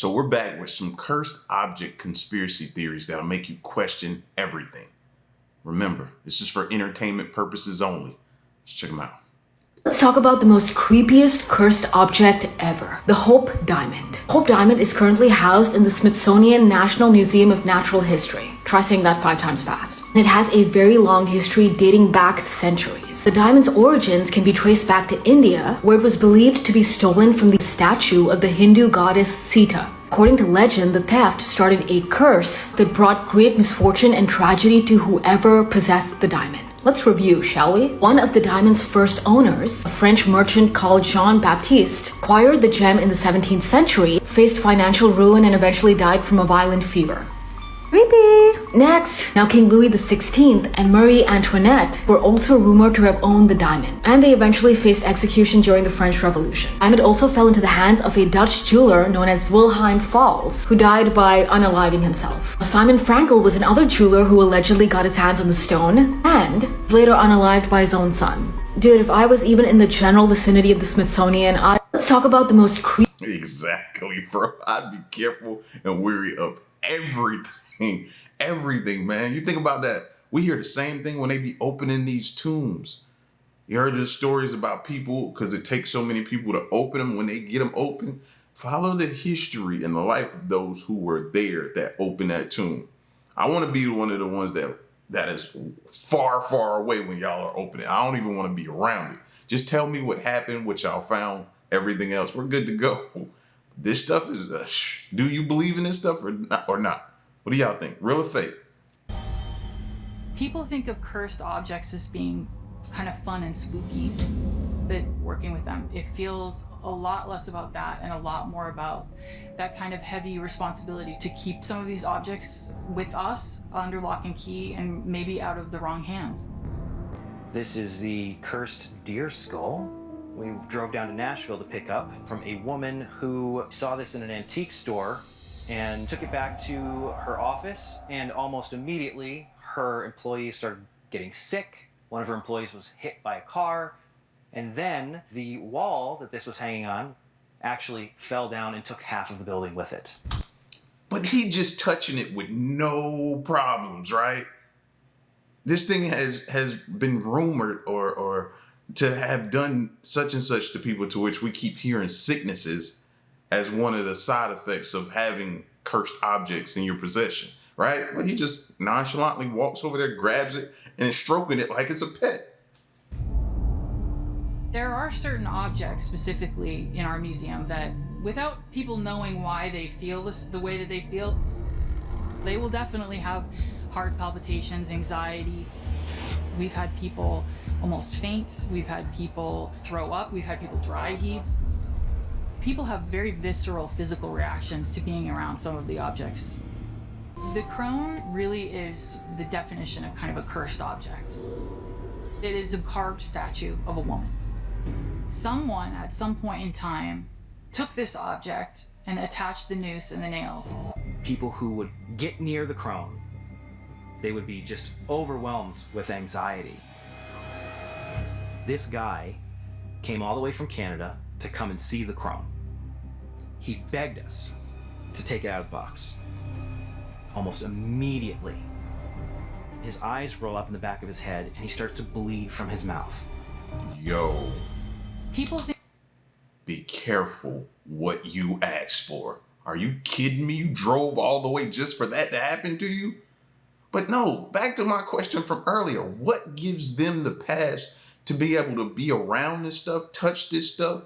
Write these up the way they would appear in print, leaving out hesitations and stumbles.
So we're back with some cursed object conspiracy theories that'll make you question everything. Remember, this is for entertainment purposes only. Let's check them out. Let's talk about the most creepiest cursed object ever, the Hope Diamond. Hope Diamond is currently housed in the Smithsonian National Museum of Natural History. Try saying that 5 times fast. And it has a very long history dating back centuries. The diamond's origins can be traced back to India, where it was believed to be stolen from the statue of the Hindu goddess Sita. According to legend, the theft started a curse that brought great misfortune and tragedy to whoever possessed the diamond. Let's review, shall we? One of the diamond's first owners, a French merchant called Jean-Baptiste, acquired the gem in the 17th century, faced financial ruin, and eventually died from a violent fever. Creepy! Next, now King Louis XVI and Marie Antoinette were also rumored to have owned the diamond, and they eventually faced execution during the French Revolution. The diamond also fell into the hands of a Dutch jeweler known as Wilhelm Fals, who died by unaliving himself. Simon Frankel was another jeweler who allegedly got his hands on the stone, and was later unalived by his own son. Dude, if I was even in the general vicinity of the Smithsonian, let's talk about the most creepy. Exactly, bro. I'd be careful and wary of everything, man. You think about that. We hear the same thing when they be opening these tombs. You heard the stories about people, because it takes so many people to open them. When they get them open, follow the history and the life of those who were there that opened that tomb. I want to be one of the ones that is far, far away when y'all are opening. I don't even want to be around it. Just tell me what happened, what y'all found, everything else. We're good to go. This stuff is, do you believe in this stuff or not? What do y'all think? Real or fake? People think of cursed objects as being kind of fun and spooky, but working with them, it feels a lot less about that and a lot more about that kind of heavy responsibility to keep some of these objects with us under lock and key and maybe out of the wrong hands. This is the cursed deer skull. We drove down to Nashville to pick up from a woman who saw this in an antique store and took it back to her office, and almost immediately her employees started getting sick. One of her employees was hit by a car, and then the wall that this was hanging on actually fell down and took half of the building with it. But he just touching it with no problems, right? This thing has been rumored or to have done such and such to people, to which we keep hearing sicknesses as one of the side effects of having cursed objects in your possession, right? Well, he just nonchalantly walks over there, grabs it, and is stroking it like it's a pet. There are certain objects specifically in our museum that, without people knowing why they feel the way that they feel, they will definitely have heart palpitations, anxiety. We've had people almost faint. We've had people throw up. We've had people dry heave. People have very visceral physical reactions to being around some of the objects. The crone really is the definition of kind of a cursed object. It is a carved statue of a woman. Someone at some point in time took this object and attached the noose and the nails. People who would get near the crone, they would be just overwhelmed with anxiety. This guy came all the way from Canada to come and see the crone. He begged us to take it out of the box. Almost immediately, his eyes roll up in the back of his head and he starts to bleed from his mouth. Yo. People think. Be careful what you ask for. Are you kidding me? You drove all the way just for that to happen to you? But no, back to my question from earlier. What gives them the pass to be able to be around this stuff, touch this stuff,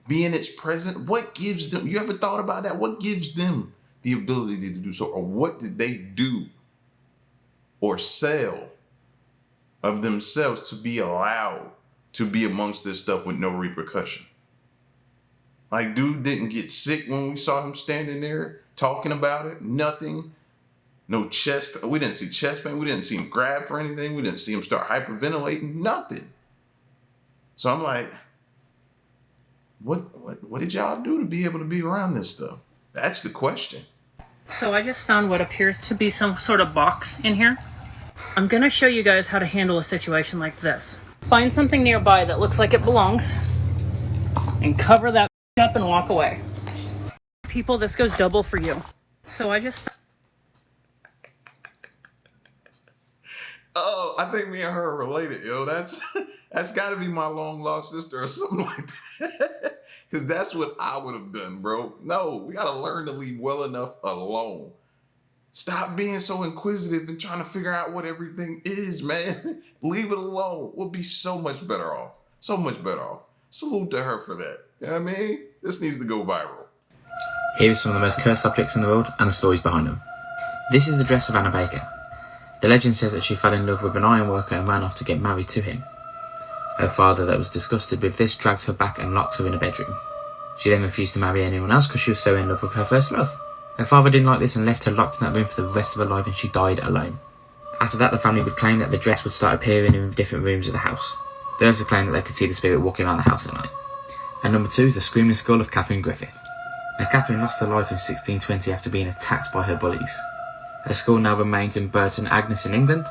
be in its present? What gives them, you ever thought about that? What gives them the ability to do so? Or what did they do or sell of themselves to be allowed to be amongst this stuff with no repercussion? Like, dude didn't get sick when we saw him standing there talking about it. Nothing. No chest pain. We didn't see chest pain. We didn't see him grab for anything. We didn't see him start hyperventilating. Nothing. So I'm like, what did y'all do to be able to be around this stuff? That's the question. So I just found what appears to be some sort of box in here. I'm going to show you guys how to handle a situation like this. Find something nearby that looks like it belongs and cover that up and walk away. people, this goes double for you. So I just... Oh, I think me and her are related, yo. That's got to be my long lost sister or something like that. Because that's what I would have done, bro. No, we got to learn to leave well enough alone. Stop being so inquisitive and trying to figure out what everything is, man. Leave it alone. We'll be so much better off. So much better off. Salute to her for that. You know what I mean? This needs to go viral. Here are some of the most cursed objects in the world and the stories behind them. This is the dress of Anna Baker. The legend says that she fell in love with an ironworker and ran off to get married to him. Her father, that was disgusted with this, dragged her back and locked her in a bedroom. She then refused to marry anyone else because she was so in love with her first love. Her father didn't like this and left her locked in that room for the rest of her life, and she died alone. After that, the family would claim that the dress would start appearing in different rooms of the house. They also claimed that they could see the spirit walking around the house at night. And number 2 is the screaming skull of Catherine Griffith. Now, Catherine lost her life in 1620 after being attacked by her bullies. Her skull now remains in Burton Agnes in England,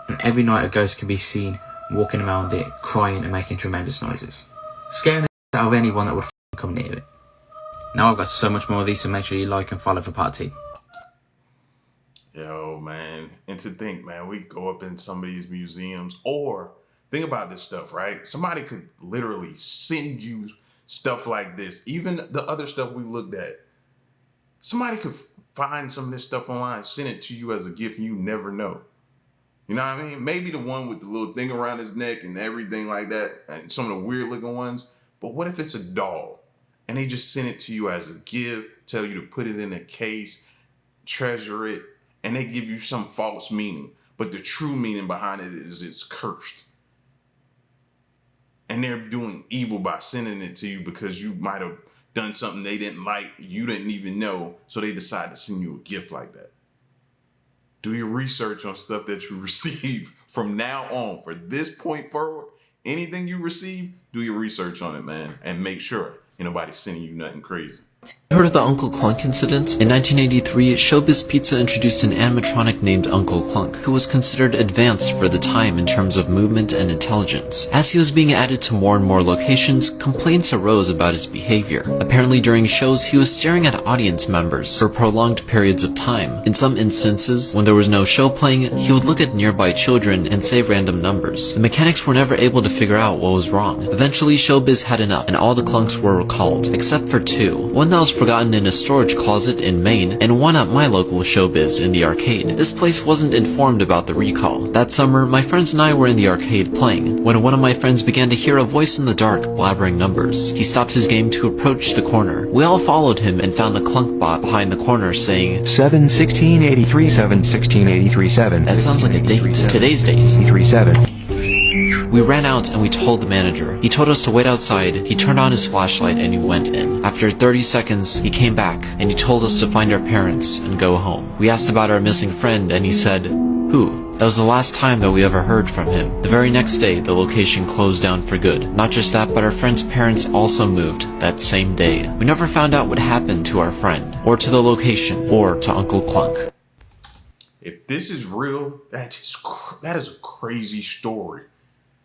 and every night a ghost can be seen walking around it, crying and making tremendous noises, scaring the out of anyone that would come near it. Now I've got so much more of these, so make sure you like and follow for part 2. Yo, man. And to think, man, we go up in some of these museums, or think about this stuff, right? Somebody could literally send you stuff like this. Even the other stuff we looked at. Somebody could find some of this stuff online, send it to you as a gift, and you never know. You know what I mean? Maybe the one with the little thing around his neck and everything like that, and some of the weird looking ones. But what if it's a doll and they just send it to you as a gift, tell you to put it in a case, treasure it, and they give you some false meaning. But the true meaning behind it is it's cursed. And they're doing evil by sending it to you because you might have done something they didn't like, you didn't even know, so they decide to send you a gift like that. Do your research on stuff that you receive from now on. For this point forward, anything you receive, do your research on it, man. And make sure ain't nobody sending you nothing crazy. Heard of the Uncle Clunk incident? In 1983, Showbiz Pizza introduced an animatronic named Uncle Clunk, who was considered advanced for the time in terms of movement and intelligence. As he was being added to more and more locations, complaints arose about his behavior. Apparently during shows, he was staring at audience members for prolonged periods of time. In some instances, when there was no show playing, he would look at nearby children and say random numbers. The mechanics were never able to figure out what was wrong. Eventually, Showbiz had enough, and all the Clunks were recalled, except for 2. One that was forgotten in a storage closet in Maine, and one at my local Showbiz in the arcade. This place wasn't informed about the recall. That summer, my friends and I were in the arcade playing, when one of my friends began to hear a voice in the dark blabbering numbers. He stopped his game to approach the corner. We all followed him and found the Clunk bot behind the corner saying 7 16 83 7 16 83 7. That sounds like a date. Today's date. 37. We ran out and we told the manager. He told us to wait outside, he turned on his flashlight and he went in. After 30 seconds, he came back and he told us to find our parents and go home. We asked about our missing friend and he said, "Who?" That was the last time that we ever heard from him. The very next day, the location closed down for good. Not just that, but our friend's parents also moved that same day. We never found out what happened to our friend, or to the location, or to Uncle Clunk. If this is real, that is a crazy story.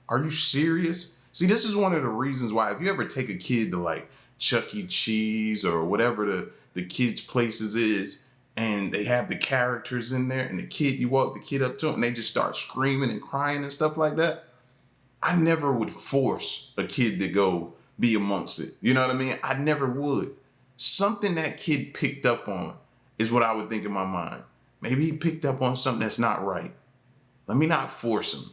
Are you serious? See, this is one of the reasons why if you ever take a kid to like Chuck E. Cheese or whatever the kids' places is, and they have the characters in there, and you walk the kid up to them and they just start screaming and crying and stuff like that. I never would force a kid to go be amongst it. You know what I mean? I never would. Something that kid picked up on is what I would think in my mind. Maybe he picked up on something that's not right. Let me not force him.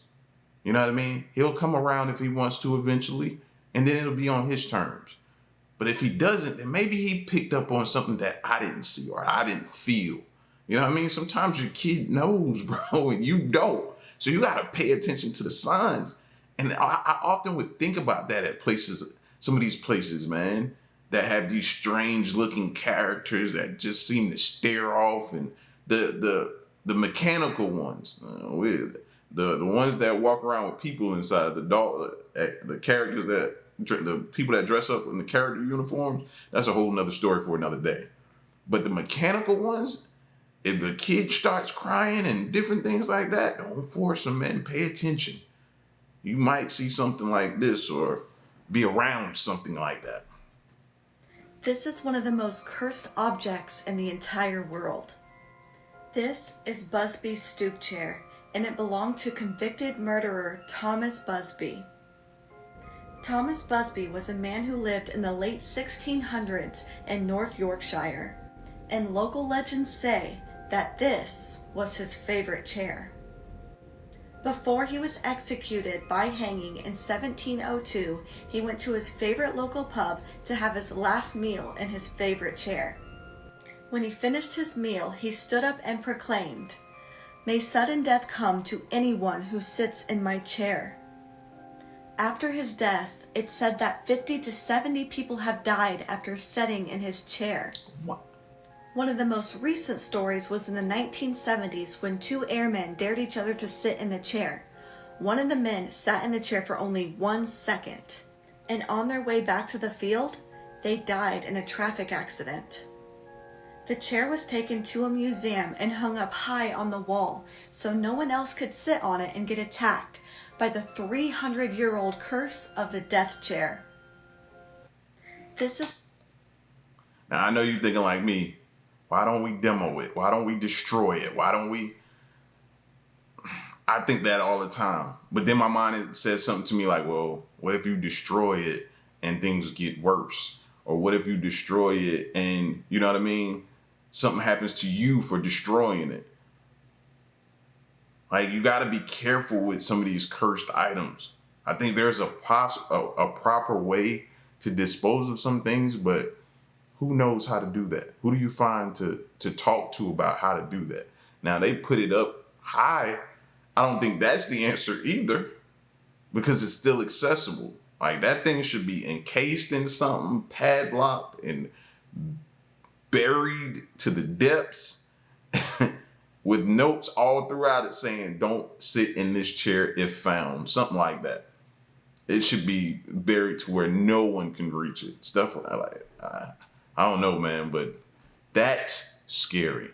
You know what I mean? He'll come around if he wants to eventually, and then it'll be on his terms. But if he doesn't, then maybe he picked up on something that I didn't see or I didn't feel. You know what I mean? Sometimes your kid knows, bro, and you don't. So you got to pay attention to the signs. And I often would think about that at places, some of these places, man, that have these strange looking characters that just seem to stare off, and the mechanical ones, the ones that walk around with people inside, the characters the people that dress up in the character uniforms, that's a whole nother story for another day. But the mechanical ones, if the kid starts crying and different things like that, don't force them, man. Pay attention. You might see something like this or be around something like that. This is one of the most cursed objects in the entire world. This is Busby's stoop chair, and it belonged to convicted murderer Thomas Busby. Thomas Busby was a man who lived in the late 1600s in North Yorkshire, and local legends say that this was his favorite chair. Before he was executed by hanging in 1702, he went to his favorite local pub to have his last meal in his favorite chair. When he finished his meal, he stood up and proclaimed, "May sudden death come to anyone who sits in my chair." After his death, it's said that 50 to 70 people have died after sitting in his chair. What? One of the most recent stories was in the 1970s when two airmen dared each other to sit in the chair. One of the men sat in the chair for only 1 second, and on their way back to the field, they died in a traffic accident. The chair was taken to a museum and hung up high on the wall so no one else could sit on it and get attacked by the 300-year-old curse of the death chair. This is... Now, I know you're thinking like me, why don't we demo it? Why don't we destroy it? Why don't we... I think that all the time. But then my mind it says something to me like, well, what if you destroy it and things get worse? Or what if you destroy it and, you know what I mean, something happens to you for destroying it? Like, you got to be careful with some of these cursed items. I think there's a proper way to dispose of some things, but who knows how to do that? Who do you find to talk to about how to do that? Now, they put it up high. I don't think that's the answer either, because it's still accessible. Like, that thing should be encased in something, padlocked, and buried to the depths with notes all throughout it saying, don't sit in this chair if found, something like that. It should be buried to where no one can reach it. Stuff like that. I don't know, man, but that's scary.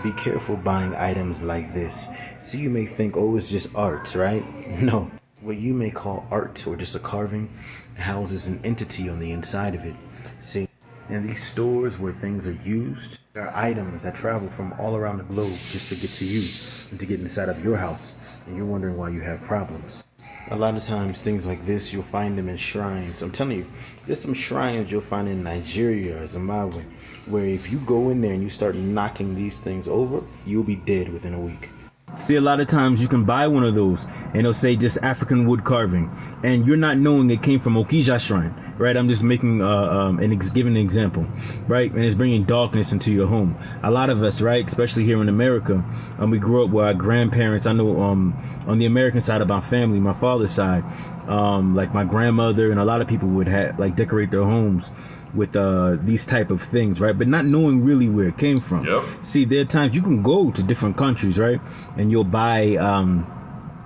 Be careful buying items like this. So you may think, oh, it's just art, right? No. What you may call art or just a carving houses an entity on the inside of it. See, in these stores where things are used, there are items that travel from all around the globe just to get to you and to get inside of your house. And you're wondering why you have problems. A lot of times things like this, you'll find them in shrines. I'm telling you, there's some shrines you'll find in Nigeria or Zimbabwe, where if you go in there and you start knocking these things over, you'll be dead within a week. See, a lot of times you can buy one of those and it'll say just African wood carving, and you're not knowing it came from Okija shrine, right? I'm just making giving an example, right? And it's bringing darkness into your home. A lot of us, right, especially here in America, we grew up with our grandparents. I know on the American side of my family, my father's side, like my grandmother and a lot of people would have like decorate their homes with these type of things, right? But not knowing really where it came from. Yep. See, there are times you can go to different countries, right? And you'll buy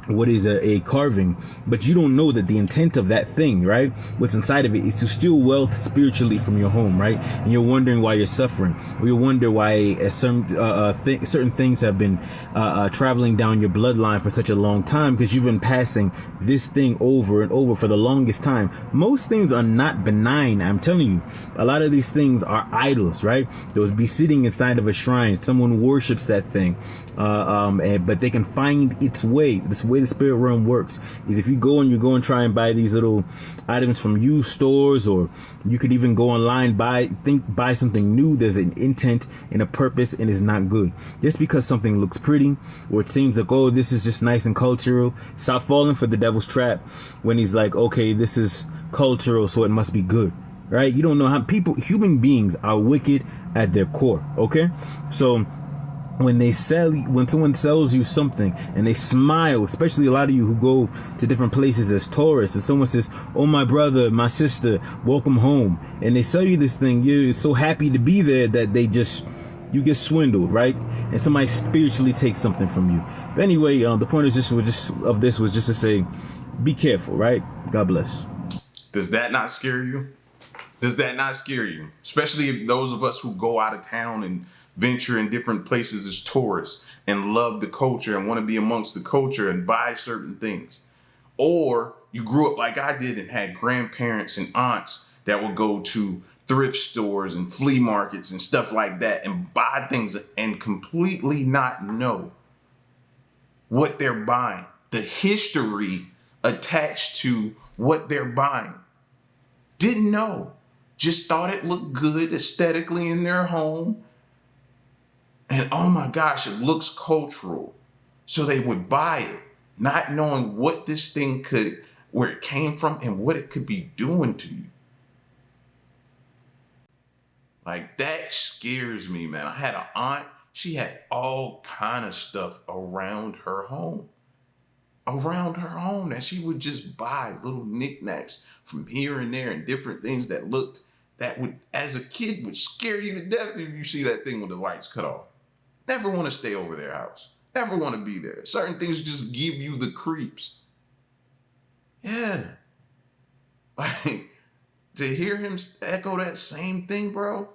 what is a carving, but you don't know that the intent of that thing, right, what's inside of it is to steal wealth spiritually from your home, right? And you're wondering why you're suffering, or you wonder why certain things have been traveling down your bloodline for such a long time, because you've been passing this thing over and over for the longest time. Most things are not benign. I'm telling you, a lot of these things are idols, right? They'll be sitting inside of a shrine. Someone worships that thing, but they can find its way. This way the spirit realm works is if you go and try and buy these little items from used stores, or you could even go online, buy something new. There's an intent and a purpose, and it's not good. Just because something looks pretty or it seems like, oh, this is just nice and cultural, stop falling for the devil's trap when he's like, okay, this is cultural, so it must be good, right? You don't know how human beings are wicked at their core. Okay, so when someone sells you something and they smile, especially a lot of you who go to different places as tourists, and someone says, oh, my brother, my sister, welcome home, and they sell you this thing, you're so happy to be there that you get swindled, right? And somebody spiritually takes something from you. But anyway, the point is of this was just to say, be careful, right? God bless. Does that not scare you? Does that not scare you? Especially if those of us who go out of town and venture in different places as tourists and love the culture and want to be amongst the culture and buy certain things. Or you grew up like I did and had grandparents and aunts that would go to thrift stores and flea markets and stuff like that and buy things and completely not know what they're buying, the history attached to what they're buying. Didn't know, just thought it looked good aesthetically in their home. And oh my gosh, it looks cultural. So they would buy it, not knowing what this thing could, where it came from and what it could be doing to you. Like, that scares me, man. I had an aunt, she had all kind of stuff around her home. That she would just buy little knickknacks from here and there and different things that would, as a kid, would scare you to death if you see that thing with the lights cut off. Never want to stay over their house. Never want to be there. Certain things just give you the creeps. Yeah. Like, to hear him echo that same thing, bro,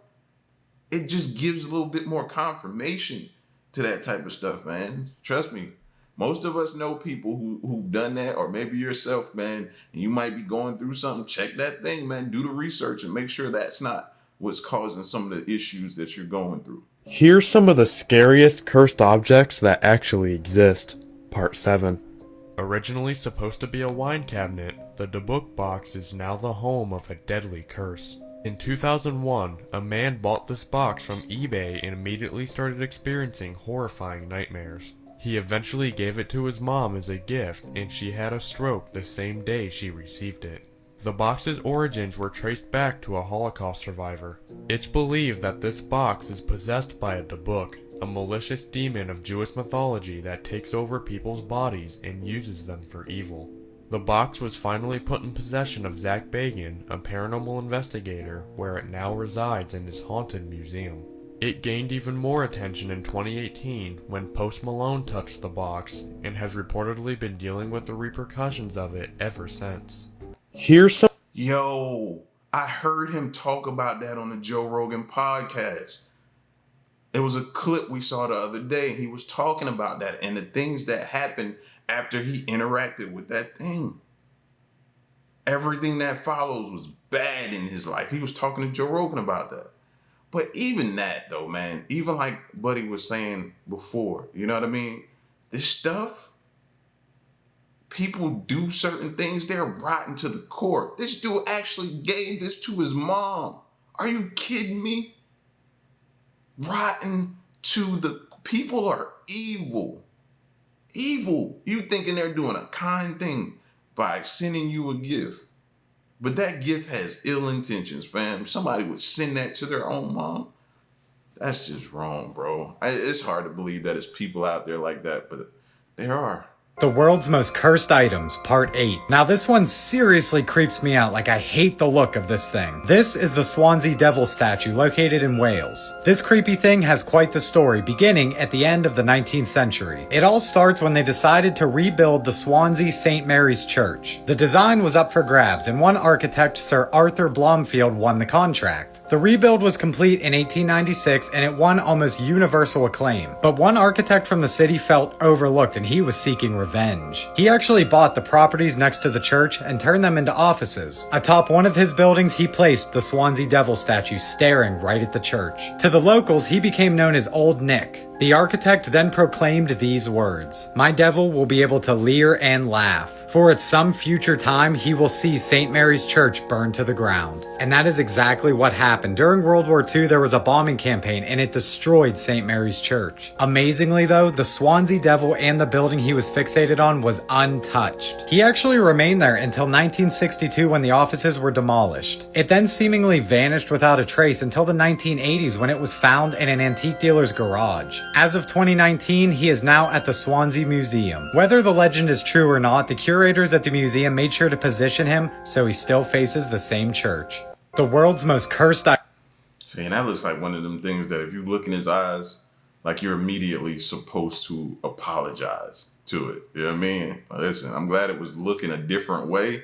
it just gives a little bit more confirmation to that type of stuff, man. Trust me. Most of us know people who've done that, or maybe yourself, man, and you might be going through something. Check that thing, man. Do the research and make sure that's not what's causing some of the issues that you're going through. Here's some of the scariest cursed objects that actually exist. Part 7. Originally supposed to be a wine cabinet, the Dybbuk box is now the home of a deadly curse. In 2001, a man bought this box from eBay and immediately started experiencing horrifying nightmares. He eventually gave it to his mom as a gift, and she had a stroke the same day she received it. The box's origins were traced back to a Holocaust survivor. It's believed that this box is possessed by a Dybbuk, a malicious demon of Jewish mythology that takes over people's bodies and uses them for evil. The box was finally put in possession of Zach Bagan, a paranormal investigator, where it now resides in his haunted museum. It gained even more attention in 2018 when Post Malone touched the box, and has reportedly been dealing with the repercussions of it ever since. Here's some... Yo, I heard him talk about that on the Joe Rogan podcast. It was a clip we saw the other day. He was talking about that and the things that happened after he interacted with that thing. Everything that follows was bad in his life. He was talking to Joe Rogan about that. But even that, though, man, even like Buddy was saying before, you know what I mean? This stuff, people do certain things, they're rotten to the core. This dude actually gave this to his mom. Are you kidding me? Rotten to the... People are evil. Evil. You thinking they're doing a kind thing by sending you a gift. But that gift has ill intentions, fam. Somebody would send that to their own mom. That's just wrong, bro. It's hard to believe that it's people out there like that, but there are. The World's Most Cursed Items, Part 8. Now this one seriously creeps me out, like I hate the look of this thing. This is the Swansea Devil statue located in Wales. This creepy thing has quite the story, beginning at the end of the 19th century. It all starts when they decided to rebuild the Swansea St. Mary's Church. The design was up for grabs, and one architect, Sir Arthur Blomfield, won the contract. The rebuild was complete in 1896 and it won almost universal acclaim. But one architect from the city felt overlooked and he was seeking revenge. He actually bought the properties next to the church and turned them into offices. Atop one of his buildings, he placed the Swansea Devil statue staring right at the church. To the locals, he became known as Old Nick. The architect then proclaimed these words: "My devil will be able to leer and laugh, for at some future time he will see St. Mary's Church burn to the ground." And that is exactly what happened. During World War II, there was a bombing campaign and it destroyed St. Mary's Church. Amazingly though, the Swansea Devil and the building he was fixated on was untouched. He actually remained there until 1962 when the offices were demolished. It then seemingly vanished without a trace until the 1980s when it was found in an antique dealer's garage. As of 2019, he is now at the Swansea Museum. Whether the legend is true or not, the curators at the museum made sure to position him so he still faces the same church. The World's Most Cursed... See, and that looks like one of them things that if you look in his eyes, like you're immediately supposed to apologize to it. You know what I mean? Listen, I'm glad it was looking a different way.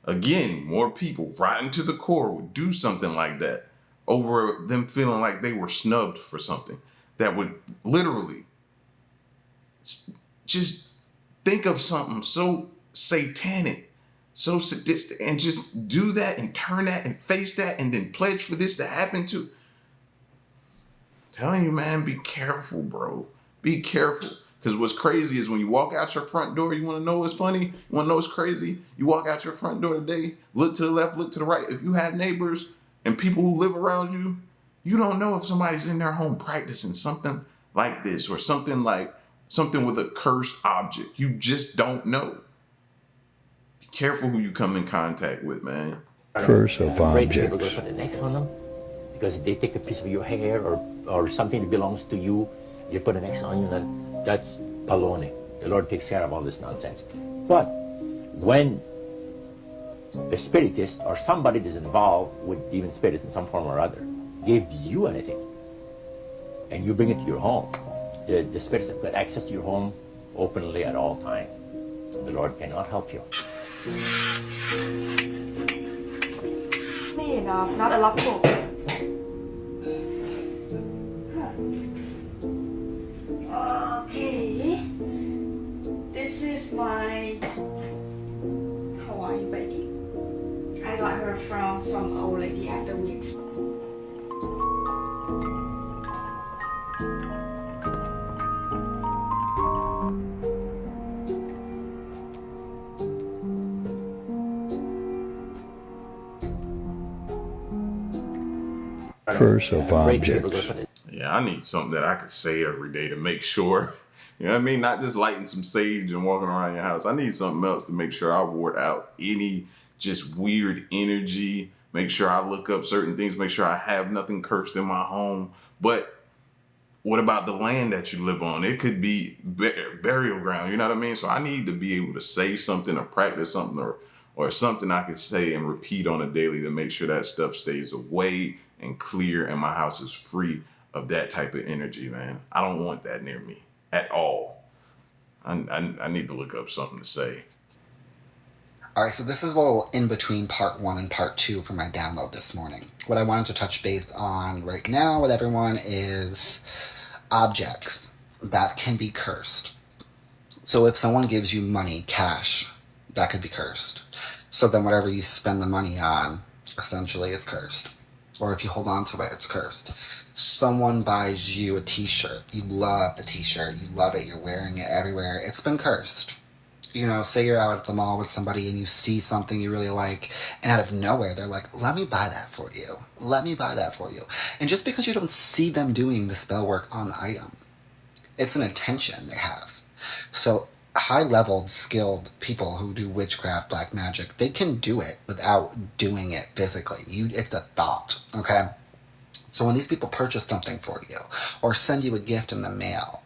Again, more people rotten to the core would do something like that over them feeling like they were snubbed for something. That would literally just think of something so satanic, so sadistic and just do that and turn that and face that and then pledge for this to happen to. Telling you, man, be careful, bro. Be careful. Because what's crazy is when you walk out your front door, you want to know what's funny? You want to know what's crazy? You walk out your front door today, look to the left, look to the right. If you have neighbors and people who live around you, you don't know if somebody's in their home practicing something like this or something with a cursed object. You just don't know. Be careful who you come in contact with, man. Curse of objects. People go put an X on them because if they take a piece of your hair or something that belongs to you, you put an X on you, then that's baloney. The Lord takes care of all this nonsense. But when the spiritist or somebody that's involved with even spirits in some form or other give you anything and you bring it to your home, the spirits have got access to your home openly at all times. The Lord cannot help you. Enough, not a lot more. Okay, this is my Hawaii baby. I got her from some old lady after weeks. Curse of objects. Yeah, I need something that I could say every day to make sure. You know what I mean? Not just lighting some sage and walking around your house. I need something else to make sure I ward out any just weird energy. Make sure I look up certain things. Make sure I have nothing cursed in my home. But what about the land that you live on? It could be burial ground. You know what I mean? So I need to be able to say something or practice something or something I could say and repeat on a daily to make sure that stuff stays away and clear and my house is free of that type of energy, man. I don't want that near me at all. I need to look up something to say. All right, so this is a little in between part 1 and part 2 for my download this morning. What I wanted to touch base on right now with everyone is objects that can be cursed. So if someone gives you money, cash, that could be cursed. So then whatever you spend the money on essentially is cursed. Or if you hold on to it, it's cursed. Someone buys you a t-shirt. You love the t-shirt. You love it. You're wearing it everywhere. It's been cursed. You know, say you're out at the mall with somebody and you see something you really like, and out of nowhere, they're like, let me buy that for you. Let me buy that for you. And just because you don't see them doing the spell work on the item, it's an intention they have. So high-leveled, skilled people who do witchcraft, black magic, they can do it without doing it physically. It's a thought, okay? So when these people purchase something for you or send you a gift in the mail,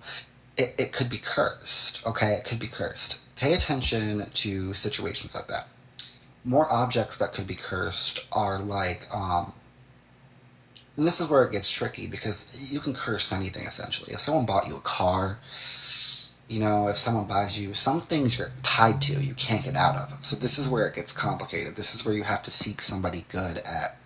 it could be cursed, okay? It could be cursed. Pay attention to situations like that. More objects that could be cursed are like, and this is where it gets tricky because you can curse anything essentially. If someone bought you a car, you know, if someone buys you, some things you're tied to, you can't get out of. So this is where it gets complicated. This is where you have to seek somebody good at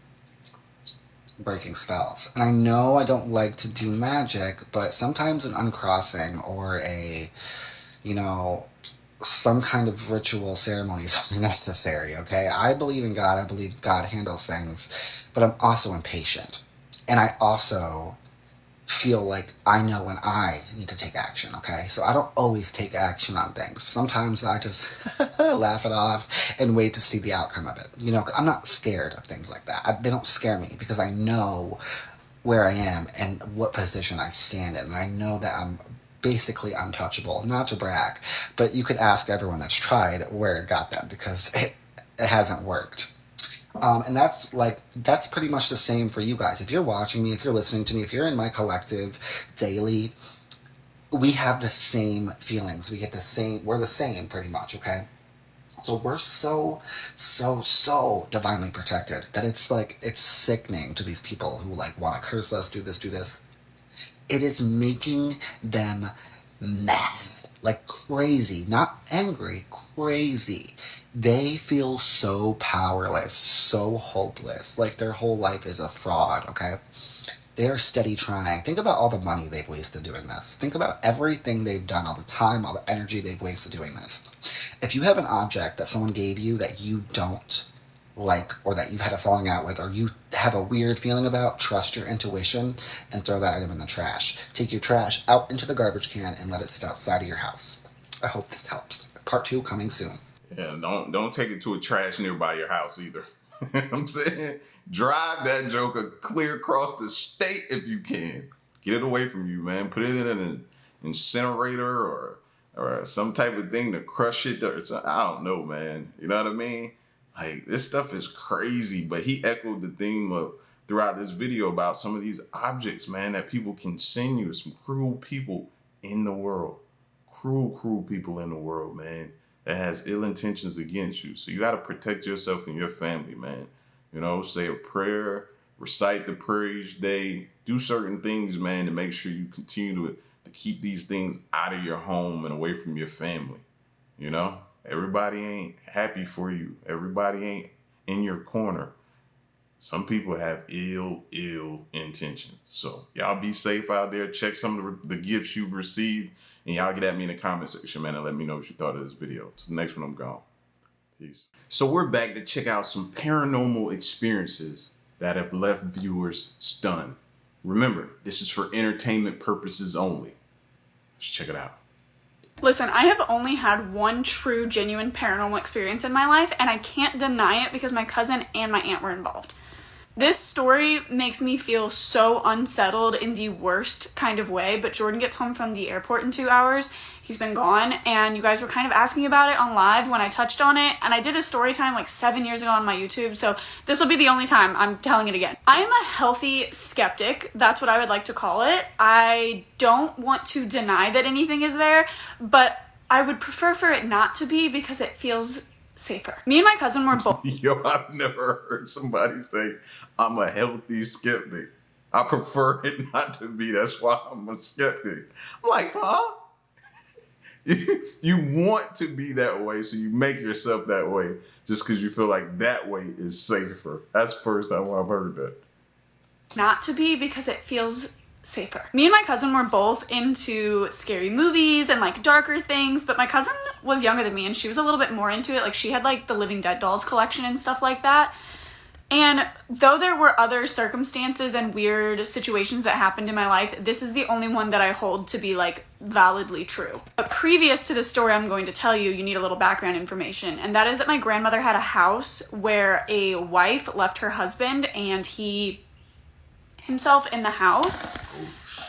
breaking spells. And I know I don't like to do magic, but sometimes an uncrossing or a, you know, some kind of ritual ceremonies are necessary, okay? I believe in God. I believe God handles things, but I'm also impatient. And I also feel like I know when I need to take action, okay? So I don't always take action on things. Sometimes I just laugh it off and wait to see the outcome of it. You know, I'm not scared of things like that. They don't scare me because I know where I am and what position I stand in. And I know that I'm basically untouchable. Not to brag, but you could ask everyone that's tried where it got them because it hasn't worked. And that's pretty much the same for you guys. If you're watching me, if you're listening to me, if you're in my collective daily, we have the same feelings. We're the same pretty much, okay? So we're so divinely protected that it's sickening to these people who want to curse us, do this. It is making them mad, like crazy, not angry, crazy. They feel so powerless, so hopeless, like their whole life is a fraud, okay? They are steady trying. Think about all the money they've wasted doing this. Think about everything they've done, all the time, all the energy they've wasted doing this. If you have an object that someone gave you that you don't like, or that you've had a falling out with, or you have a weird feeling about, trust your intuition and throw that item in the trash. Take your trash out into the garbage can and let it sit outside of your house. I hope this helps. Part 2 coming soon. Yeah, don't take it to a trash nearby your house either. I'm saying, drive that joker clear across the state if you can. Get it away from you, man. Put it in an incinerator or some type of thing to crush it. Or I don't know, man. You know what I mean? Like, this stuff is crazy. But he echoed the theme of throughout this video about some of these objects, man, that people can send you. Some cruel people in the world. Cruel people in the world, man, that has ill intentions against you. So you got to protect yourself and your family, man. You know, say a prayer, recite the prayer each day, do certain things, man, to make sure you continue to keep these things out of your home and away from your family. You know, everybody ain't happy for you. Everybody ain't in your corner. Some people have ill intentions. So y'all be safe out there. Check some of the gifts you've received. And y'all get at me in the comment section, man, and let me know what you thought of this video. So the next one, I'm gone. Peace. So we're back to check out some paranormal experiences that have left viewers stunned. Remember, this is for entertainment purposes only. Let's check it out. Listen, I have only had one true, genuine paranormal experience in my life, and I can't deny it because my cousin and my aunt were involved. This story makes me feel so unsettled in the worst kind of way, but Jordan gets home from the airport in 2 hours. He's been gone, and you guys were kind of asking about it on live when I touched on it, and I did a story time like 7 years ago on my YouTube, so this will be the only time I'm telling it again. I am a healthy skeptic. That's what I would like to call it. I don't want to deny that anything is there, but I would prefer for it not to be because it feels safer. Me and my cousin were both... Yo, I've never heard somebody say, I'm a healthy skeptic. I prefer it not to be. That's why I'm a skeptic. I'm like, huh? You want to be that way, so you make yourself that way just because you feel like that way is safer. That's the first time I've heard that. Not to be because it feels safer. Me and my cousin were both into scary movies and like darker things, but my cousin was younger than me and she was a little bit more into it. Like she had like the Living Dead dolls collection and stuff like that. And though there were other circumstances and weird situations that happened in my life, this is the only one that I hold to be like validly true. But previous to the story I'm going to tell you, you need a little background information. And that is that my grandmother had a house where a wife left her husband and he himself in the house.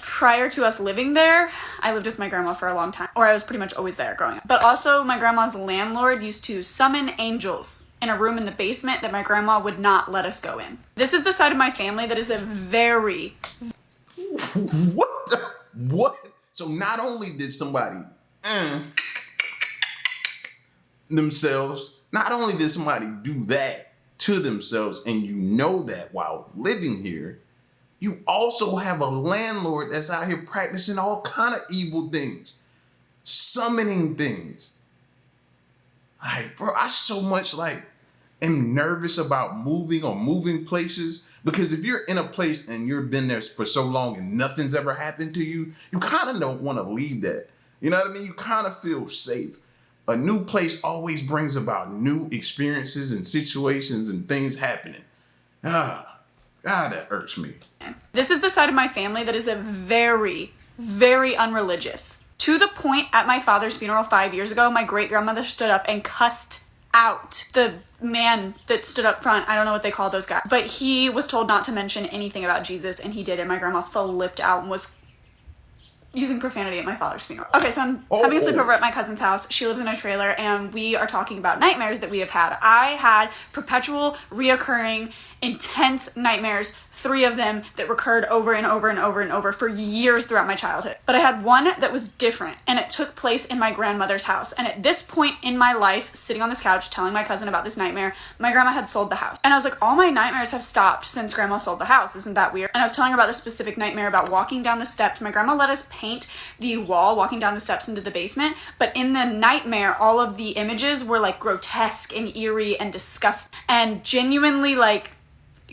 Prior to us living there, I lived with my grandma for a long time, or I was pretty much always there growing up. But also my grandma's landlord used to summon angels in a room in the basement that my grandma would not let us go in. This is the side of my family that is a very... What? So not only did somebody themselves, not only did somebody do that to themselves, and you know that while living here, you also have a landlord that's out here practicing all kind of evil things, summoning things. Like, bro, I so much like am nervous about moving or moving places, because if you're in a place and you've been there for so long and nothing's ever happened to you, you kind of don't want to leave that. You know what I mean? You kind of feel safe. A new place always brings about new experiences and situations and things happening. God, that irks me. This is the side of my family that is a very, very unreligious. To the point at my father's funeral 5 years ago, my great-grandmother stood up and cussed out the man that stood up front. I don't know what they call those guys. But he was told not to mention anything about Jesus, and he did, and my grandma flipped out and was using profanity at my father's funeral. Okay, so I'm having a sleepover at my cousin's house. She lives in a trailer, and we are talking about nightmares that we have had. I had perpetual, reoccurring, intense nightmares, 3 of them that recurred over and over and over and over for years throughout my childhood. But I had one that was different, and it took place in my grandmother's house. And at this point in my life, sitting on this couch telling my cousin about this nightmare, my grandma had sold the house. And I was like, all my nightmares have stopped since grandma sold the house. Isn't that weird? And I was telling her about this specific nightmare about walking down the steps. My grandma let us paint the wall walking down the steps into the basement, but in the nightmare, all of the images were like grotesque and eerie and disgusting and genuinely like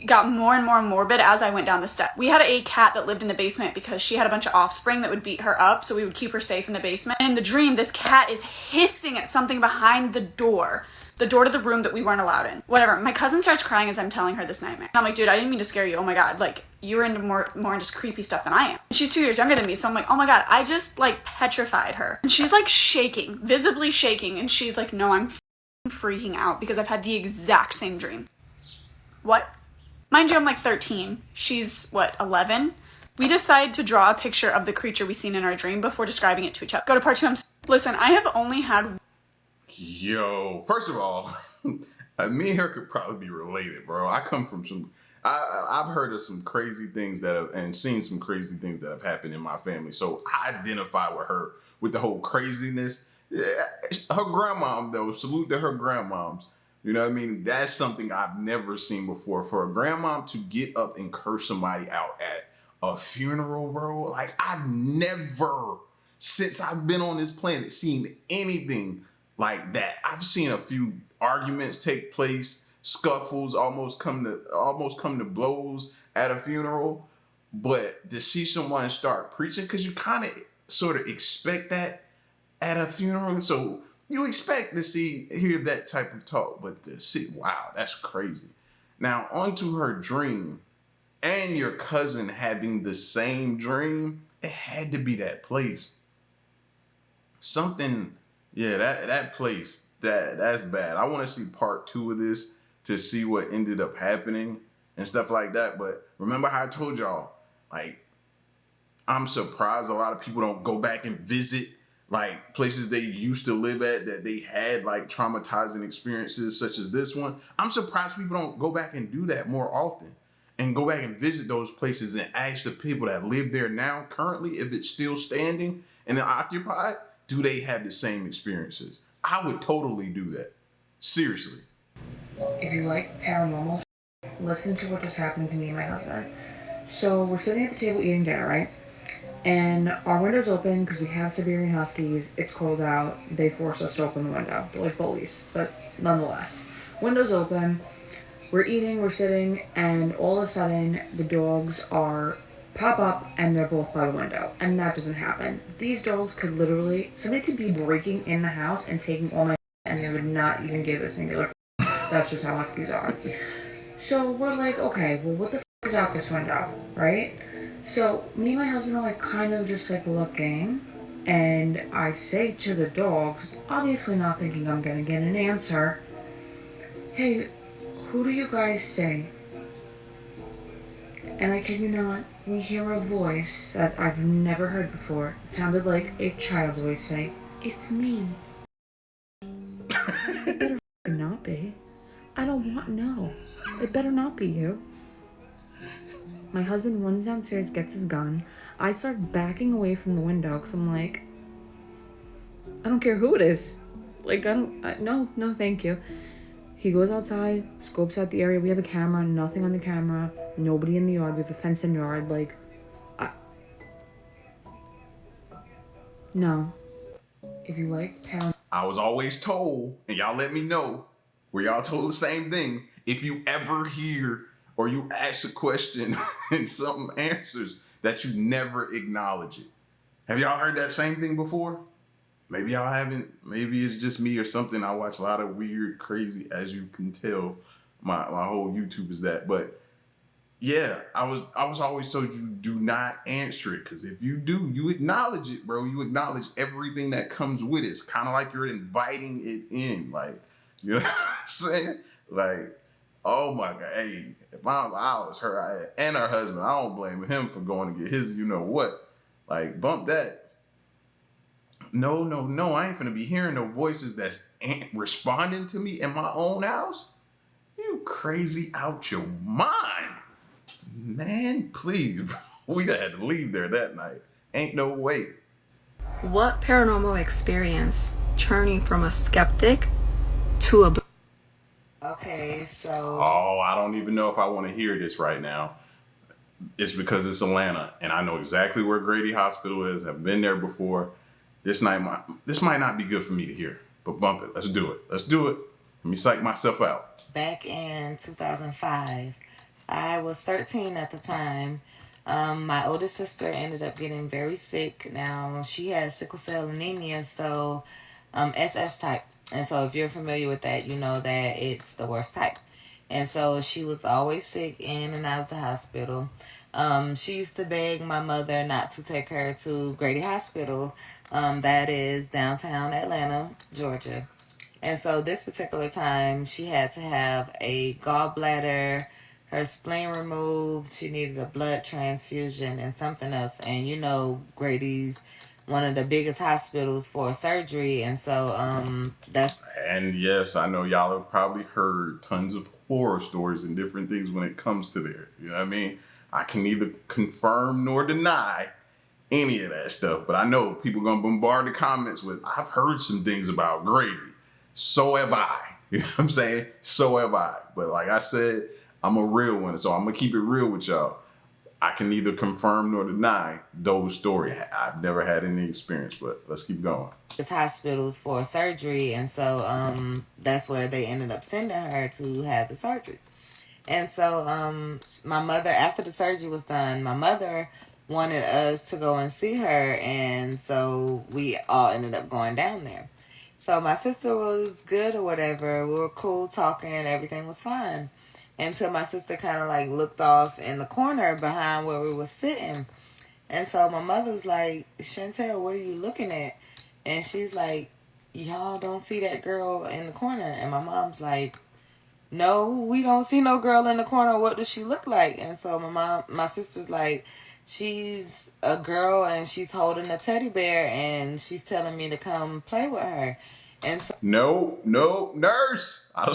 got more and more morbid as I went down the steps. We had a cat that lived in the basement because she had a bunch of offspring that would beat her up, so we would keep her safe in the basement. And in the dream, this cat is hissing at something behind the door to the room that we weren't allowed in. Whatever. My cousin starts crying as I'm telling her this nightmare. And I'm like, dude, I didn't mean to scare you. Oh my God. Like, you're into more just creepy stuff than I am. And she's 2 years younger than me. So I'm like, oh my God, I just like petrified her. And she's like shaking, visibly shaking. And she's like, no, I'm freaking out because I've had the exact same dream. What? Mind you, I'm like 13. She's what, 11? We decide to draw a picture of the creature we seen in our dream before describing it to each other. Go to part 2. Listen, I have only had... Yo, first of all, me and her could probably be related, bro. I come from some, I've heard of some crazy things that have, and seen some crazy things that have happened in my family. So I identify with her with the whole craziness. Yeah, her grandmom, though, salute to her grandmoms. You know what I mean? That's something I've never seen before. For a grandmom to get up and curse somebody out at a funeral, bro, like I've never, since I've been on this planet, seen anything like that. I've seen a few arguments take place, scuffles, almost come to blows at a funeral. But to see someone start preaching, because you kind of sort of expect that at a funeral. So you expect to hear that type of talk, but to see, wow, that's crazy. Now, onto her dream and your cousin having the same dream, it had to be that place. Something, yeah, that place, that's bad. I want to see part 2 of this to see what ended up happening and stuff like that. But remember how I told y'all, like, I'm surprised a lot of people don't go back and visit like places they used to live at that they had like traumatizing experiences such as this one. I'm surprised people don't go back and do that more often and go back and visit those places and ask the people that live there now currently, if it's still standing and occupied, do they have the same experiences? I would totally do that. Seriously. If you like paranormal, listen to what just happened to me and my husband. So we're sitting at the table eating dinner, right? And our window's open because we have Siberian Huskies. It's cold out. They forced us to open the window. They're like bullies, but nonetheless. Window's open. We're eating, we're sitting, and all of a sudden the dogs pop up and they're both by the window. And that doesn't happen. These dogs could literally, somebody could be breaking in the house and taking all my and they would not even give a singular That's just how Huskies are. So we're like, okay, well, what the is out this window, right? So me and my husband are like kind of just like looking, and I say to the dogs, obviously not thinking I'm gonna get an answer, hey, who do you guys say? And I kid you not, we hear a voice that I've never heard before. It sounded like a child's voice say, it's me. It better not be. I don't want, no. It better not be you. My husband runs downstairs, gets his gun. I start backing away from the window because I'm like, I don't care who it is. Like, no, thank you. He goes outside, scopes out the area. We have a camera, nothing on the camera, nobody in the yard. We have a fenced-in yard. Like, no. If you like paranormal. I was always told, and y'all let me know, were y'all told the same thing? If you ever hear or you ask a question and something answers, that you never acknowledge it. Have y'all heard that same thing before? Maybe y'all haven't. Maybe it's just me or something. I watch a lot of weird, crazy, as you can tell, my whole YouTube is that. But yeah, I was always told you do not answer it, because if you do, you acknowledge it, bro. You acknowledge everything that comes with it. It's kind of like you're inviting it in. Like, you know what I'm saying? Like, oh my God, hey, if I was her and her husband, I don't blame him for going to get his, you know what? Like, bump that. No, I ain't finna be hearing no voices that's responding to me in my own house. You crazy out your mind. Man, please, bro. We had to leave there that night. Ain't no way. What paranormal experience turning from a skeptic to a... Okay, so... Oh, I don't even know if I want to hear this right now. It's because it's Atlanta, and I know exactly where Grady Hospital is. I've been there before. This might not be good for me to hear, but bump it. Let's do it. Let me psych myself out. Back in 2005, I was 13 at the time. My oldest sister ended up getting very sick. Now, she has sickle cell anemia, so SS type. And so if you're familiar with that, you know that it's the worst type. And so she was always sick, in and out of the hospital. She used to beg my mother not to take her to Grady Hospital, that is downtown Atlanta, Georgia. And so this particular time, she had to have a gallbladder, her spleen removed, she needed a blood transfusion, and something else. And you know, Grady's one of the biggest hospitals for surgery, and so that's... And yes, I know y'all have probably heard tons of horror stories and different things when it comes to there. You know what I mean? I can neither confirm nor deny any of that stuff, but I know people gonna bombard the comments with, I've heard some things about Grady. So have I. You know what I'm saying? So have I. But like I said, I'm a real one, so I'm gonna keep it real with y'all. I can neither confirm nor deny those stories. I've never had any experience, but let's keep going. It's hospitals for surgery, and so that's where they ended up sending her to have the surgery. And so my mother, after the surgery was done, my mother wanted us to go and see her, and so we all ended up going down there. So my sister was good or whatever. We were cool talking, everything was fine. Until my sister kind of like looked off in the corner behind where we were sitting. And so my mother's like, Chantel, what are you looking at? And she's like, y'all don't see that girl in the corner? And my mom's like, no, we don't see no girl in the corner. What does she look like? And so my sister's like, she's a girl and she's holding a teddy bear and she's telling me to come play with her. And so, no, nurse. I'd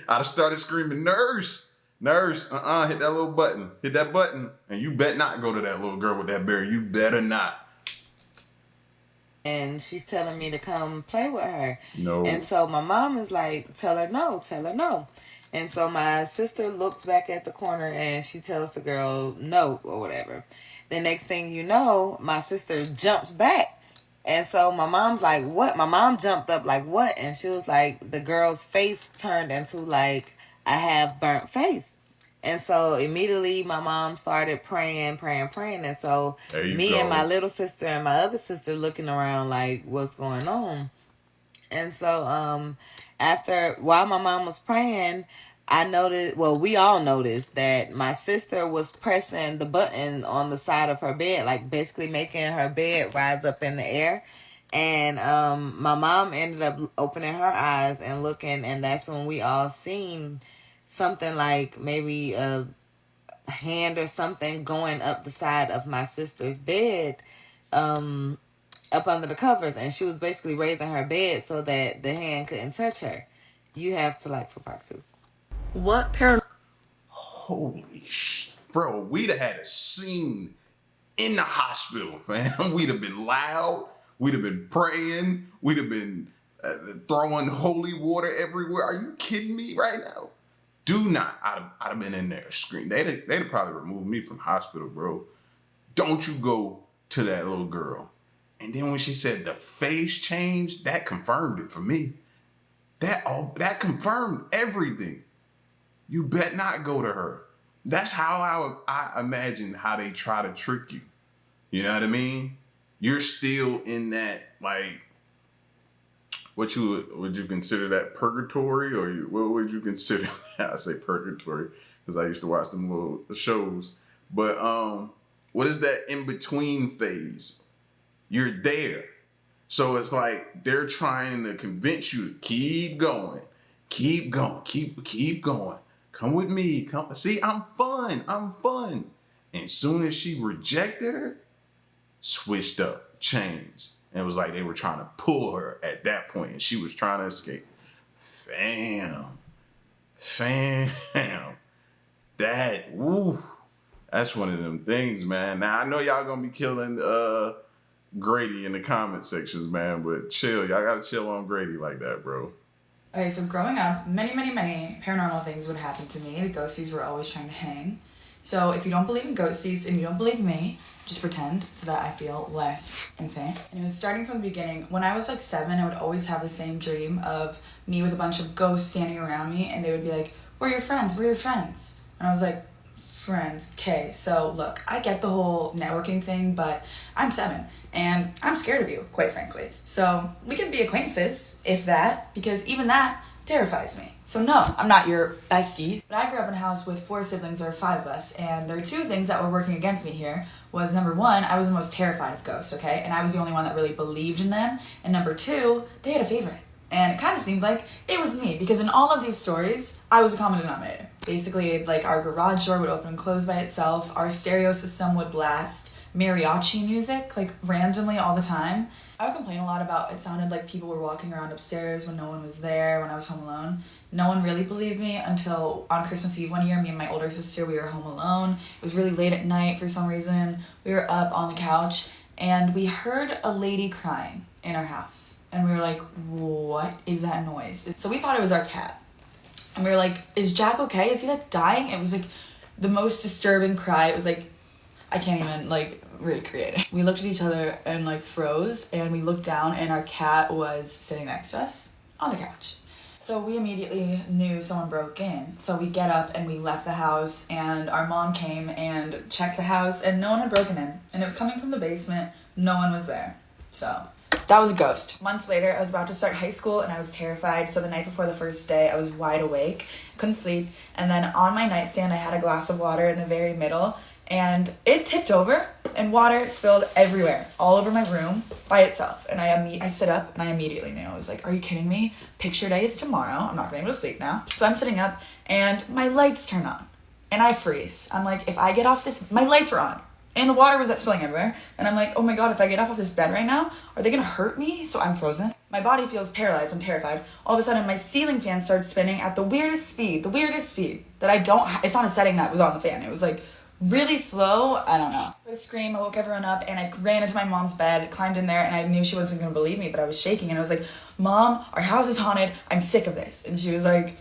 have started screaming, nurse, hit that little button. Hit that button. And you bet not go to that little girl with that bear. You better not. And she's telling me to come play with her. No. And so my mom is like, tell her no. And so my sister looks back at the corner and she tells the girl no or whatever. The next thing you know, my sister jumps back. And so my mom's like, what? My mom jumped up like, what? And she was like, the girl's face turned into like a half burnt face. And so immediately my mom started praying. And so me and my little sister and my other sister looking around like, what's going on? And so while my mom was praying, we all noticed that my sister was pressing the button on the side of her bed, like basically making her bed rise up in the air. And my mom ended up opening her eyes and looking, and that's when we all seen something like maybe a hand or something going up the side of my sister's bed, up under the covers. And she was basically raising her bed so that the hand couldn't touch her. You have to like for part 2. What paranormal? Holy bro, we'd have had a scene in the hospital, fam. We'd have been loud. We'd have been praying. We'd have been throwing holy water everywhere. Are you kidding me right now? Do not. I'd have been in there screaming. They'd have probably removed me from hospital, bro. Don't you go to that little girl. And then when she said the face changed, that confirmed it for me. That confirmed everything. You bet not go to her. That's how I imagine how they try to trick you. You know what I mean? You're still in that, like, would you consider that purgatory, or what would you consider that? I say purgatory because I used to watch them little shows. But what is that in between phase? You're there. So it's like they're trying to convince you to keep going. Come with me. Come see, I'm fun. And soon as she rejected her, switched up, changed. And it was like they were trying to pull her at that point, and she was trying to escape. Fam. That's one of them things, man. Now I know y'all gonna be killing Grady in the comment sections, man, but chill. Y'all gotta chill on Grady like that, bro. Okay, so growing up, many paranormal things would happen to me. The ghosties were always trying to hang. So if you don't believe in ghosties and you don't believe me, just pretend so that I feel less insane. And it was starting from the beginning. When I was like 7, I would always have the same dream of me with a bunch of ghosts standing around me, and they would be like, we're your friends. And I was like, friends. Okay, so look, I get the whole networking thing, but I'm 7 and I'm scared of you, quite frankly. So we can be acquaintances, if that, because even that terrifies me. So no, I'm not your bestie. But I grew up in a house with 4 siblings, or 5 of us, and there are 2 things that were working against me here. Was number 1, I was the most terrified of ghosts, okay? And I was the only one that really believed in them. And number 2, they had a favorite. And it kind of seemed like it was me, because in all of these stories, I was a common denominator. Basically, like, our garage door would open and close by itself, our stereo system would blast mariachi music, like, randomly all the time. I would complain a lot about it sounded like people were walking around upstairs when no one was there, when I was home alone. No one really believed me until on Christmas Eve one year, me and my older sister, we were home alone. It was really late at night for some reason. We were up on the couch, and we heard a lady crying in our house. And we were like, what is that noise? So we thought it was our cat. And we were like, is Jack okay? Is he like dying? It was like the most disturbing cry. It was like, I can't even like recreate it. We looked at each other and like froze, and we looked down and our cat was sitting next to us on the couch. So we immediately knew someone broke in. So we get up and we left the house, and our mom came and checked the house, and no one had broken in. And it was coming from the basement. No one was there. So that was a ghost. Months later, I was about to start high school and I was terrified. So the night before the first day, I was wide awake, couldn't sleep. And then on my nightstand, I had a glass of water in the very middle, and it tipped over and water spilled everywhere, all over my room by itself. And I sit up and I immediately knew. I was like, are you kidding me? Picture day is tomorrow. I'm not going to be able to sleep now. So I'm sitting up and my lights turn on and I freeze. I'm like, if I get off this, my lights were on. And the water was spilling everywhere. And I'm like, oh my God, if I get up off this bed right now, are they gonna hurt me? So I'm frozen. My body feels paralyzed. I'm terrified. All of a sudden, my ceiling fan starts spinning at the weirdest speed that I don't, it's on a setting that was on the fan. It was like really slow. I don't know. I screamed, I woke everyone up, and I ran into my mom's bed, climbed in there, and I knew she wasn't gonna believe me, but I was shaking. And I was like, Mom, our house is haunted. I'm sick of this. And she was like,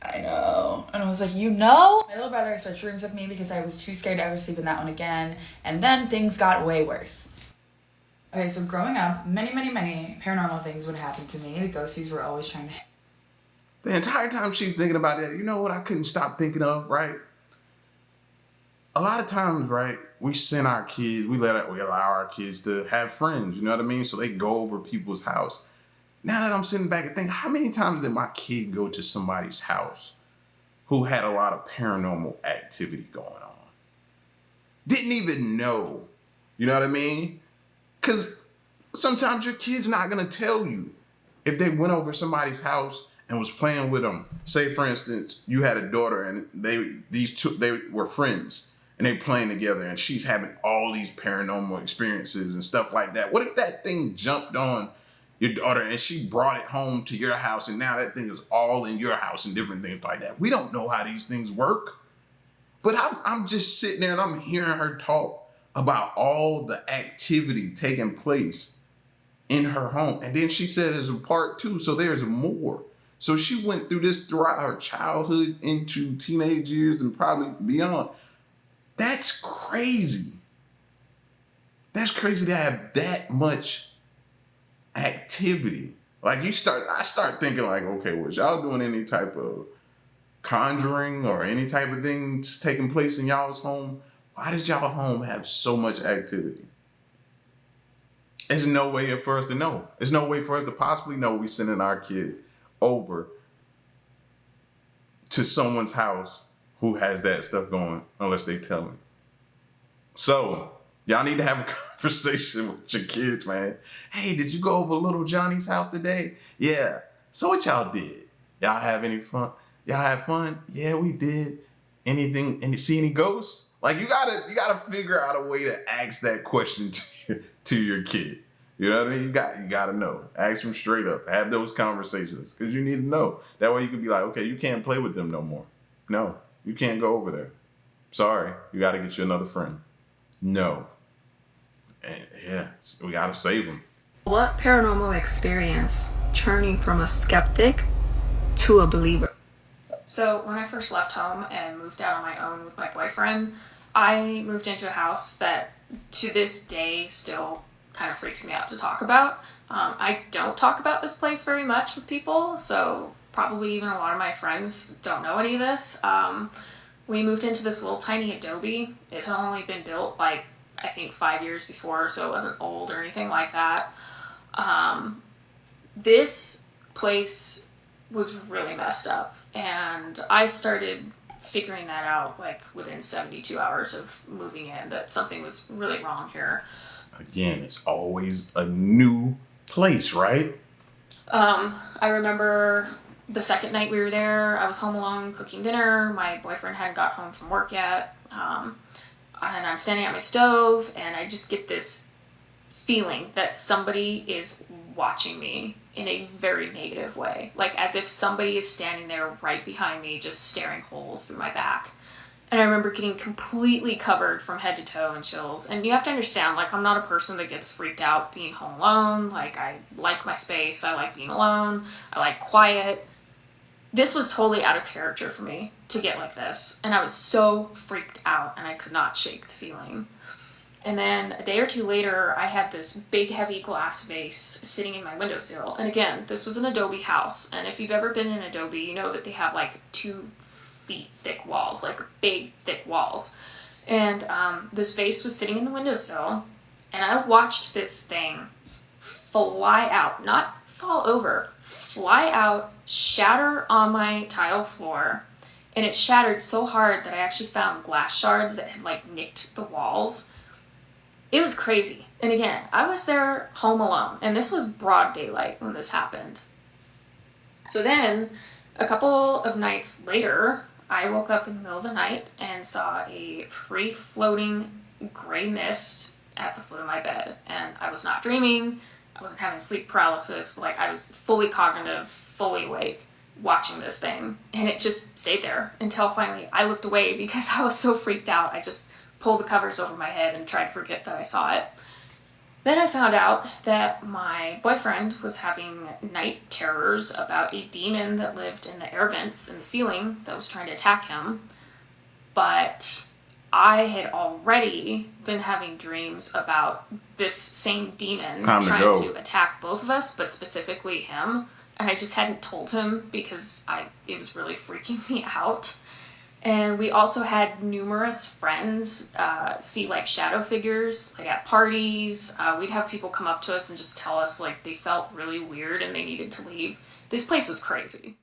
I know. And I was like, you know? My little brother switched rooms with me because I was too scared to ever sleep in that one again. And then things got way worse. Okay, so growing up, many paranormal things would happen to me. The ghosties were always trying to... The entire time she's thinking about that, you know what I couldn't stop thinking of, right? A lot of times, right, we send our kids, we allow our kids to have friends, you know what I mean? So they go over people's house. Now that I'm sitting back and thinking, how many times did my kid go to somebody's house who had a lot of paranormal activity going on? Didn't even know, you know what I mean? Because sometimes your kid's not going to tell you if they went over somebody's house and was playing with them. Say, for instance, you had a daughter and they were friends and they playing together and she's having all these paranormal experiences and stuff like that. What if that thing jumped on your daughter and she brought it home to your house and now that thing is all in your house and different things like that? We don't know how these things work. But I'm just sitting there and I'm hearing her talk about all the activity taking place in her home. And then she said there's a part 2, so there's more. So she went through this throughout her childhood into teenage years and probably beyond. That's crazy. That's crazy to have that much activity. Like I start thinking like, okay, was y'all doing any type of conjuring or any type of things taking place in y'all's home? Why does y'all home have so much activity? There's no way for us to know. There's no way for us to possibly know we sending our kid over to someone's house who has that stuff going unless they tell me. So y'all need to have a conversation with your kids, man. Hey, did you go over little Johnny's house today? Yeah. So what y'all did? Y'all have any fun? Y'all have fun? Yeah, we did. Anything? And you see any ghosts? Like you gotta figure out a way to ask that question to your kid. You know what I mean? You gotta know. Ask them straight up. Have those conversations because you need to know. That way you can be like, okay, you can't play with them no more. No, you can't go over there. Sorry, you got to get you another friend. No. And yeah, we got to save them. What paranormal experience turning from a skeptic to a believer? So when I first left home and moved out on my own with my boyfriend, I moved into a house that to this day still kind of freaks me out to talk about. I don't talk about this place very much with people, so probably even a lot of my friends don't know any of this. We moved into this little tiny Adobe. It had only been built like, I think 5 years before, so it wasn't old or anything like that. This place was really messed up, and I started figuring that out like within 72 hours of moving in, that something was really wrong here. Again, it's always a new place, right? I remember the second night we were there, I was home alone cooking dinner. My boyfriend hadn't got home from work yet. And I'm standing at my stove, and I just get this feeling that somebody is watching me in a very negative way. Like as if somebody is standing there right behind me, just staring holes through my back. And I remember getting completely covered from head to toe in chills. And you have to understand, like, I'm not a person that gets freaked out being home alone. Like, I like my space. I like being alone. I like quiet. This was totally out of character for me to get like this. And I was so freaked out, and I could not shake the feeling. And then a day or two later, I had this big, heavy glass vase sitting in my windowsill. And again, this was an Adobe house. And if you've ever been in Adobe, you know that they have like 2 feet thick walls, like big, thick walls. And this vase was sitting in the windowsill, and I watched this thing fly out, not fall over, fly out, shatter on my tile floor. And it shattered so hard that I actually found glass shards that had like nicked the walls. It was crazy. And again, I was there home alone, and this was broad daylight when this happened. So then, a couple of nights later, I woke up in the middle of the night and saw a free-floating gray mist at the foot of my bed. And I was not dreaming. I wasn't having sleep paralysis. Like, I was fully cognitive, fully awake, watching this thing. And it just stayed there until finally I looked away because I was so freaked out. I just pulled the covers over my head and tried to forget that I saw it. Then I found out that my boyfriend was having night terrors about a demon that lived in the air vents in the ceiling that was trying to attack him. But I had already been having dreams about this same demon trying to attack both of us, but specifically him. And I just hadn't told him because it was really freaking me out. And we also had numerous friends see like shadow figures like at parties. We'd have people come up to us and just tell us like they felt really weird and they needed to leave. This place was crazy.